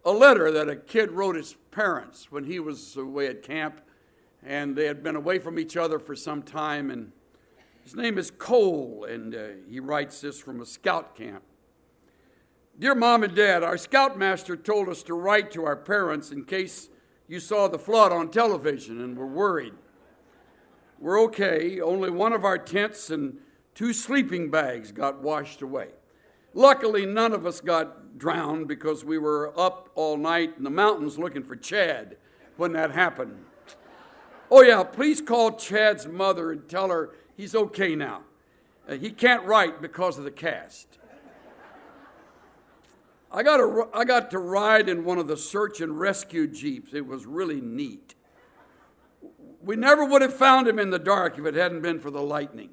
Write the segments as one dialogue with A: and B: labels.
A: a letter that a kid wrote his parents when he was away at camp, and they had been away from each other for some time. And his name is Cole, and he writes this from a scout camp. Dear Mom and Dad, our scoutmaster told us to write to our parents in case you saw the flood on television and were worried. We're okay. Only one of our tents and 2 sleeping bags got washed away. Luckily, none of us got drowned because we were up all night in the mountains looking for Chad when that happened. Oh yeah, please call Chad's mother and tell her he's okay now. He can't write because of the cast. I got to ride in one of the search and rescue jeeps. It was really neat. We never would have found him in the dark if it hadn't been for the lightning.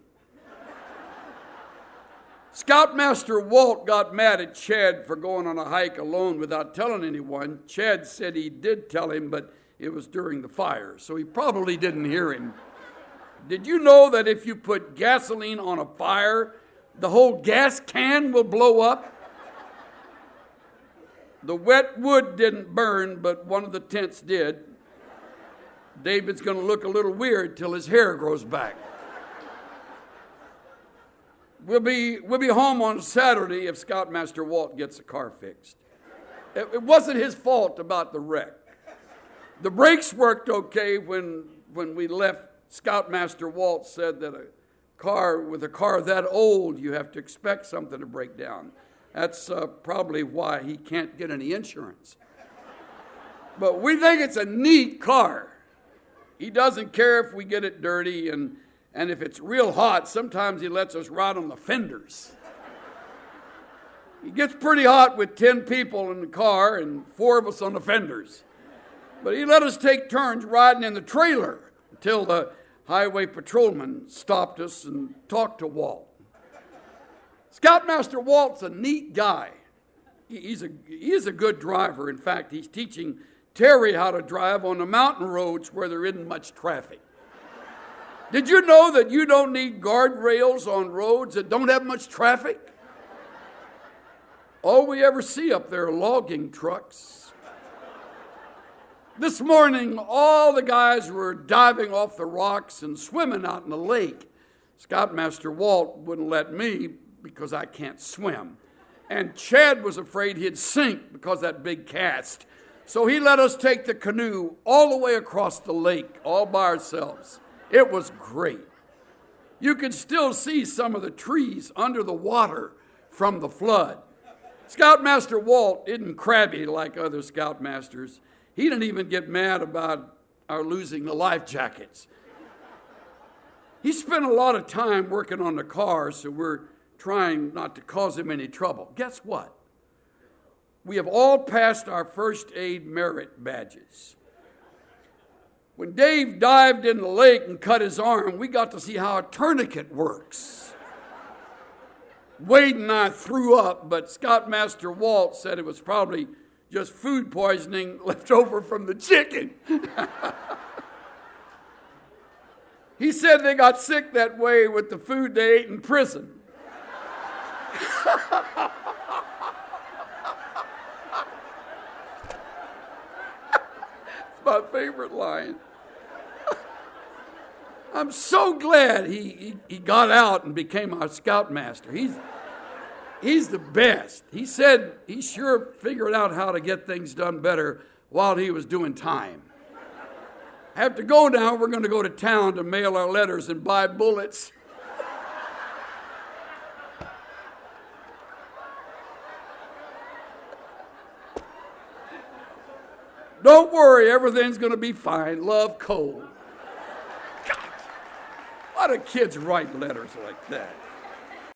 A: Scoutmaster Walt got mad at Chad for going on a hike alone without telling anyone. Chad said he did tell him, but it was during the fire, so he probably didn't hear him. Did you know that if you put gasoline on a fire, the whole gas can will blow up? The wet wood didn't burn, but one of the tents did. David's going to look a little weird till his hair grows back. We'll be home on Saturday if Scoutmaster Walt gets the car fixed. It wasn't his fault about the wreck. The brakes worked okay when we left. Scoutmaster Walt said that with a car that old, you have to expect something to break down. That's probably why he can't get any insurance. But we think it's a neat car. He doesn't care if we get it dirty, and if it's real hot, sometimes he lets us ride on the fenders. He gets pretty hot with 10 people in the car and 4 of us on the fenders. But he let us take turns riding in the trailer until the highway patrolman stopped us and talked to Walt. Scoutmaster Walt's a neat guy. He is a good driver. In fact, he's teaching Terry how to drive on the mountain roads where there isn't much traffic. Did you know that you don't need guardrails on roads that don't have much traffic? All we ever see up there are logging trucks. This morning, all the guys were diving off the rocks and swimming out in the lake. Scoutmaster Walt wouldn't let me because I can't swim. And Chad was afraid he'd sink because of that big cast. So he let us take the canoe all the way across the lake, all by ourselves. It was great. You could still see some of the trees under the water from the flood. Scoutmaster Walt isn't crabby like other scoutmasters. He didn't even get mad about our losing the life jackets. He spent a lot of time working on the car, so we're trying not to cause him any trouble. Guess what? We have all passed our first aid merit badges. When Dave dived in the lake and cut his arm, we got to see how a tourniquet works. Wade and I threw up, but Scoutmaster Walt said it was probably just food poisoning left over from the chicken. He said they got sick that way with the food they ate in prison. It's my favorite line. I'm so glad he got out and became our scoutmaster. He's the best. He said he sure figured out how to get things done better while he was doing time. I have to go now. We're going to go to town to mail our letters and buy bullets. Don't worry, everything's going to be fine. Love, Cole. God, why do kids write letters like that?